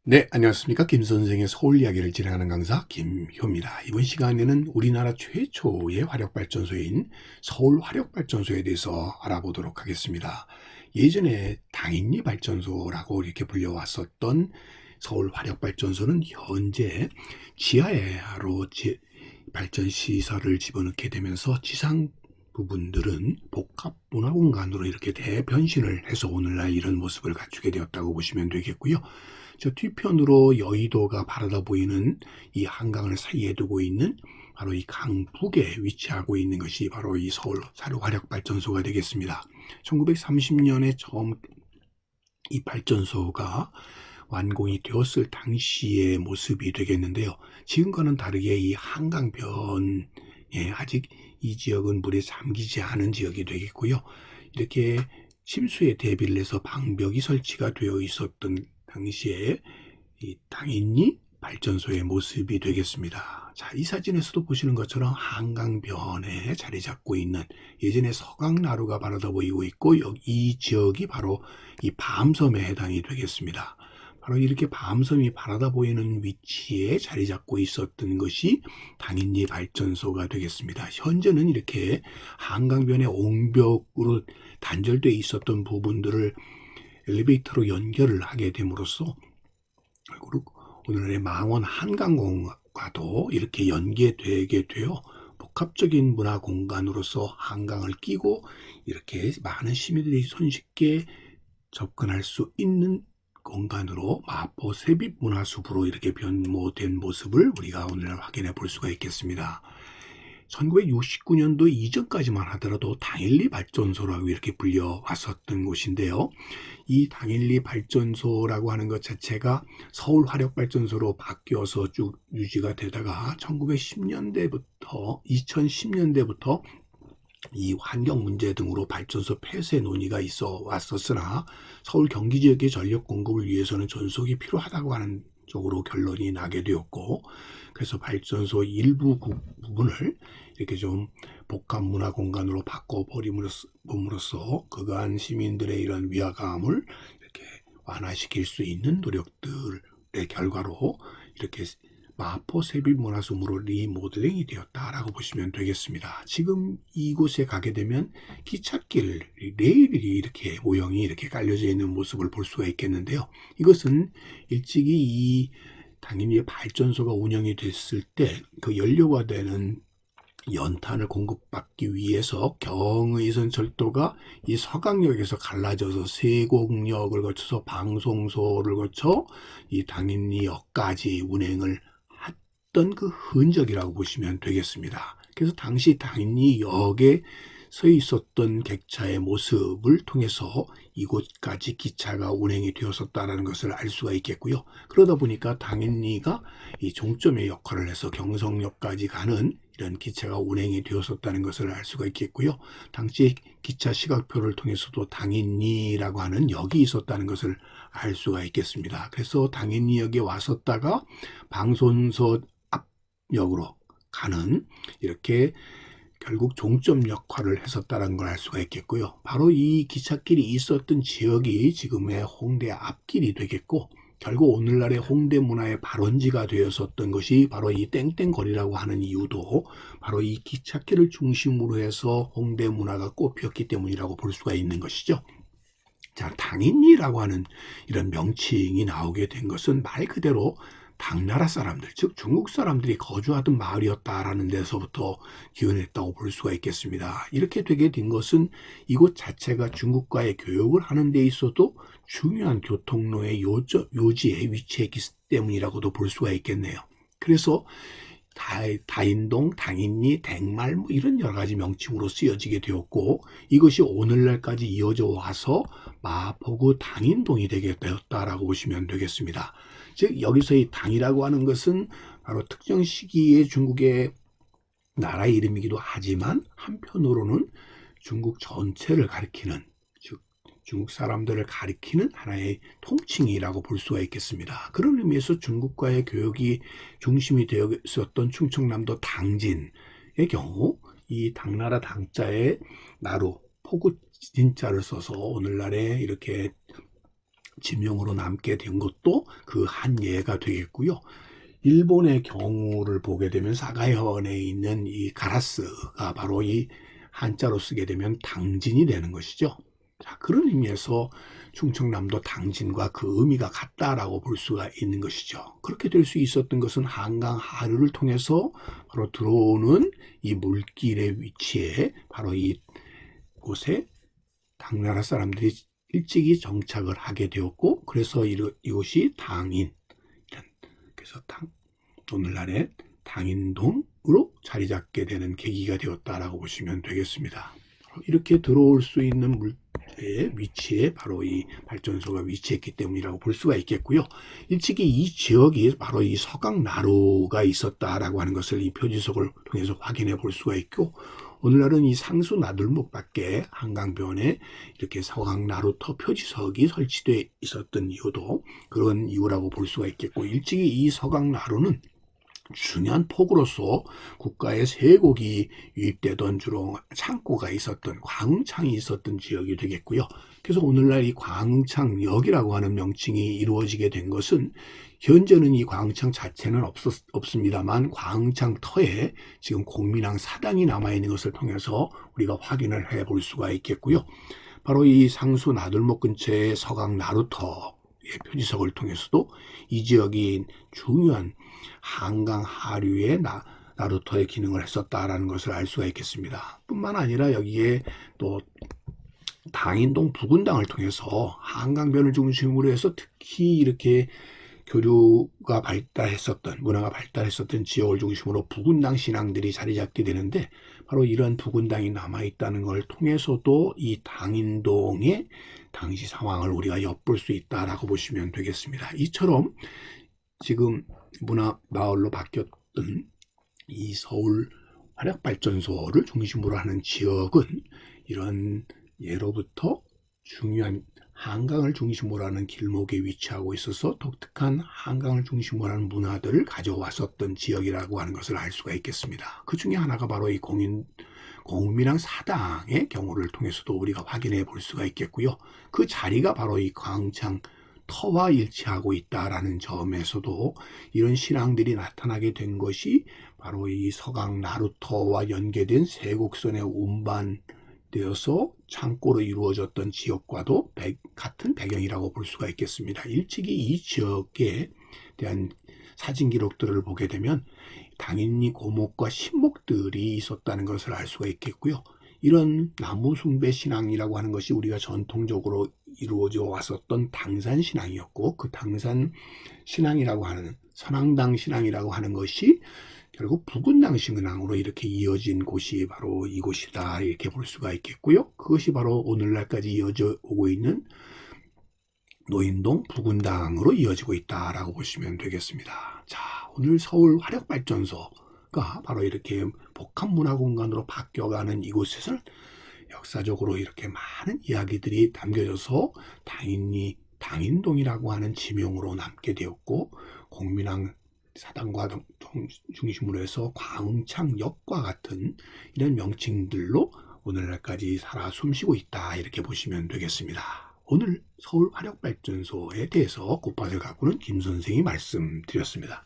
네, 안녕하십니까. 김 선생의 서울 이야기를 진행하는 강사 김효입니다. 이번 시간에는 우리나라 최초의 화력발전소인 서울 화력발전소에 대해서 알아보도록 하겠습니다. 예전에 당인리 발전소라고 이렇게 불려왔었던 서울 화력발전소는 현재 지하로 발전 시설을 집어넣게 되면서 지상 부분들은 복합 문화 공간으로 이렇게 대변신을 해서 오늘날 이런 모습을 갖추게 되었다고 보시면 되겠고요. 저 뒤편으로 여의도가 바라다 보이는 이 한강을 사이에 두고 있는 바로 이 강북에 위치하고 있는 것이 바로 이 서울 화력발전소가 되겠습니다. 1930년에 처음 이 발전소가 완공이 되었을 당시의 모습이 되겠는데요. 지금과는 다르게 이 한강변에 아직 이 지역은 물에 잠기지 않은 지역이 되겠고요. 이렇게 침수에 대비를 해서 방벽이 설치가 되어 있었던 당시에 이 당인리 발전소의 모습이 되겠습니다. 자, 이 사진에서도 보시는 것처럼 한강변에 자리 잡고 있는 예전에 서강나루가 바라다 보이고 있고 이 지역이 바로 이 밤섬에 해당이 되겠습니다. 바로 이렇게 밤섬이 바라다 보이는 위치에 자리 잡고 있었던 것이 당인리 발전소가 되겠습니다. 현재는 이렇게 한강변의 옹벽으로 단절되어 있었던 부분들을 엘리베이터로 연결을 하게 됨으로써 오늘의 망원 한강공과도 이렇게 연계되게 되어 복합적인 문화 공간으로서 한강을 끼고 이렇게 많은 시민들이 손쉽게 접근할 수 있는 공간으로 마포 세빛문화숲으로 이렇게 변모된 모습을 우리가 오늘 확인해 볼 수가 있겠습니다. 1969년도 이전까지만 하더라도 당일리 발전소라고 이렇게 불려왔었던 곳인데요. 이 당일리 발전소라고 하는 것 자체가 서울 화력발전소로 바뀌어서 쭉 유지가 되다가 1910년대부터 2010년대부터 이 환경 문제 등으로 발전소 폐쇄 논의가 있어 왔었으나 서울 경기 지역의 전력 공급을 위해서는 전속이 필요하다고 하는 쪽으로 결론이 나게 되었고, 그래서 발전소 일부 부분을 이렇게 좀 복합 문화 공간으로 바꿔버림으로써 그간 시민들의 이런 위화감을 이렇게 완화시킬 수 있는 노력들의 결과로 이렇게 마포 세빛문화숲으로 리모델링이 되었다라고 보시면 되겠습니다. 지금 이곳에 가게 되면 기찻길, 레일이 이렇게 모형이 이렇게 깔려져 있는 모습을 볼 수가 있겠는데요. 이것은 일찍이 이 당연히 발전소가 운영이 됐을 때 그 연료가 되는 연탄을 공급받기 위해서 경의선 철도가 이 서강역에서 갈라져서 세곡역을 거쳐서 방송소를 거쳐 이 당인리역까지 운행을 했던 그 흔적이라고 보시면 되겠습니다. 그래서 당시 당인리역에 서 있었던 객차의 모습을 통해서 이곳까지 기차가 운행이 되었었다는 것을 알 수가 있겠고요. 그러다 보니까 당인리가 이 종점의 역할을 해서 경성역까지 가는 이런 기차가 운행이 되었었다는 것을 알 수가 있겠고요. 당시 기차 시각표를 통해서도 당인리라고 하는 역이 있었다는 것을 알 수가 있겠습니다. 그래서 당인리역에 왔었다가 방송소 앞역으로 가는 이렇게 결국 종점 역할을 했었다는 걸 알 수가 있겠고요. 바로 이 기찻길이 있었던 지역이 지금의 홍대 앞길이 되겠고, 결국 오늘날의 홍대 문화의 발원지가 되었었던 것이 바로 이 땡땡거리라고 하는 이유도 바로 이 기찻길을 중심으로 해서 홍대 문화가 꽃피었기 때문이라고 볼 수가 있는 것이죠. 자, 당인리라고 하는 이런 명칭이 나오게 된 것은 말 그대로 당나라 사람들, 즉 중국 사람들이 거주하던 마을이었다라는 데서부터 기원했다고 볼 수가 있겠습니다. 이렇게 되게 된 것은 이곳 자체가 중국과의 교역을 하는 데 있어도 중요한 교통로의 요지에 위치했기 때문이라고도 볼 수가 있겠네요. 그래서 다인동, 당인리, 댕말 뭐 이런 여러 가지 명칭으로 쓰여지게 되었고, 이것이 오늘날까지 이어져 와서 마포구 당인동이 되게 되었다라고 보시면 되겠습니다. 즉 여기서 이 당이라고 하는 것은 바로 특정 시기의 중국의 나라 이름이기도 하지만 한편으로는 중국 전체를 가리키는, 즉 중국 사람들을 가리키는 하나의 통칭이라고 볼 수가 있겠습니다. 그런 의미에서 중국과의 교역이 중심이 되어 있었던 충청남도 당진의 경우 이 당나라 당자에 나루 포구 진자를 써서 오늘날의 이렇게 지명으로 남게 된 것도 그 한 예가 되겠고요. 일본의 경우를 보게 되면 사가현에 있는 이 가라스가 바로 이 한자로 쓰게 되면 당진이 되는 것이죠. 자, 그런 의미에서 충청남도 당진과 그 의미가 같다라고 볼 수가 있는 것이죠. 그렇게 될 수 있었던 것은 한강 하류를 통해서 바로 들어오는 이 물길의 위치에 바로 이곳에 당나라 사람들이 일찍이 정착을 하게 되었고, 그래서 이곳이 당인, 그래서 오늘날의 당인동으로 자리 잡게 되는 계기가 되었다라고 보시면 되겠습니다. 이렇게 들어올 수 있는 물의 위치에 바로 이 발전소가 위치했기 때문이라고 볼 수가 있겠고요. 일찍이 이 지역이 바로 이 서강나루가 있었다라고 하는 것을 이 표지석을 통해서 확인해 볼 수가 있고, 오늘날은 이 상수 나들목밖에 한강변에 이렇게 서강나루터 표지석이 설치되어 있었던 이유도 그런 이유라고 볼 수가 있겠고, 일찍이 이 서강나루는 중요한 포구로서 국가의 세곡이 유입되던 주로 창고가 있었던 광흥창이 있었던 지역이 되겠고요. 그래서 오늘날 이 광흥창역이라고 하는 명칭이 이루어지게 된 것은 현재는 이 광흥창 자체는 없습니다만 광흥창 터에 지금 공민왕 사당이 남아있는 것을 통해서 우리가 확인을 해 볼 수가 있겠고요. 바로 이 상수 나들목 근처의 서강 나루터의 표지석을 통해서도 이 지역이 중요한 한강 하류의 나루터의 기능을 했었다라는 것을 알 수가 있겠습니다. 뿐만 아니라 여기에 또 당인동 부군당을 통해서 한강변을 중심으로 해서 특히 이렇게 교류가 발달했었던, 문화가 발달했었던 지역을 중심으로 부군당 신앙들이 자리 잡게 되는데, 바로 이런 부군당이 남아있다는 걸 통해서도 이 당인동의 당시 상황을 우리가 엿볼 수 있다라고 보시면 되겠습니다. 이처럼 지금 문화 마을로 바뀌었던 이 서울 화력발전소를 중심으로 하는 지역은 이런 예로부터 중요한 한강을 중심으로 하는 길목에 위치하고 있어서 독특한 한강을 중심으로 하는 문화들을 가져왔었던 지역이라고 하는 것을 알 수가 있겠습니다. 그 중에 하나가 바로 이 공민왕 사당의 경우를 통해서도 우리가 확인해 볼 수가 있겠고요. 그 자리가 바로 이 광흥창 터와 일치하고 있다라는 점에서도 이런 신앙들이 나타나게 된 것이 바로 이 서강 나루터와 연계된 세곡선의 운반되어서 창고로 이루어졌던 지역과도 같은 배경이라고 볼 수가 있겠습니다. 일찍이 이 지역에 대한 사진 기록들을 보게 되면 당연히 고목과 신목들이 있었다는 것을 알 수가 있겠고요. 이런 나무 숭배 신앙이라고 하는 것이 우리가 전통적으로 이루어져 왔었던 당산 신앙이었고, 그 당산 신앙이라고 하는 선앙당 신앙이라고 하는 것이 결국 부군당 신앙으로 이렇게 이어진 곳이 바로 이곳이다, 이렇게 볼 수가 있겠고요. 그것이 바로 오늘날까지 이어져 오고 있는 노인동 부군당으로 이어지고 있다라고 보시면 되겠습니다. 자, 오늘 서울 화력발전소가 바로 이렇게 복합문화공간으로 바뀌어가는 이곳에서는 역사적으로 이렇게 많은 이야기들이 담겨져서 당인동이라고 하는 지명으로 남게 되었고, 공민왕 사당과 중심으로 해서 광흥창역과 같은 이런 명칭들로 오늘날까지 살아 숨쉬고 있다, 이렇게 보시면 되겠습니다. 오늘 서울 화력발전소에 대해서 곧바을 가꾸는 김 선생이 말씀드렸습니다.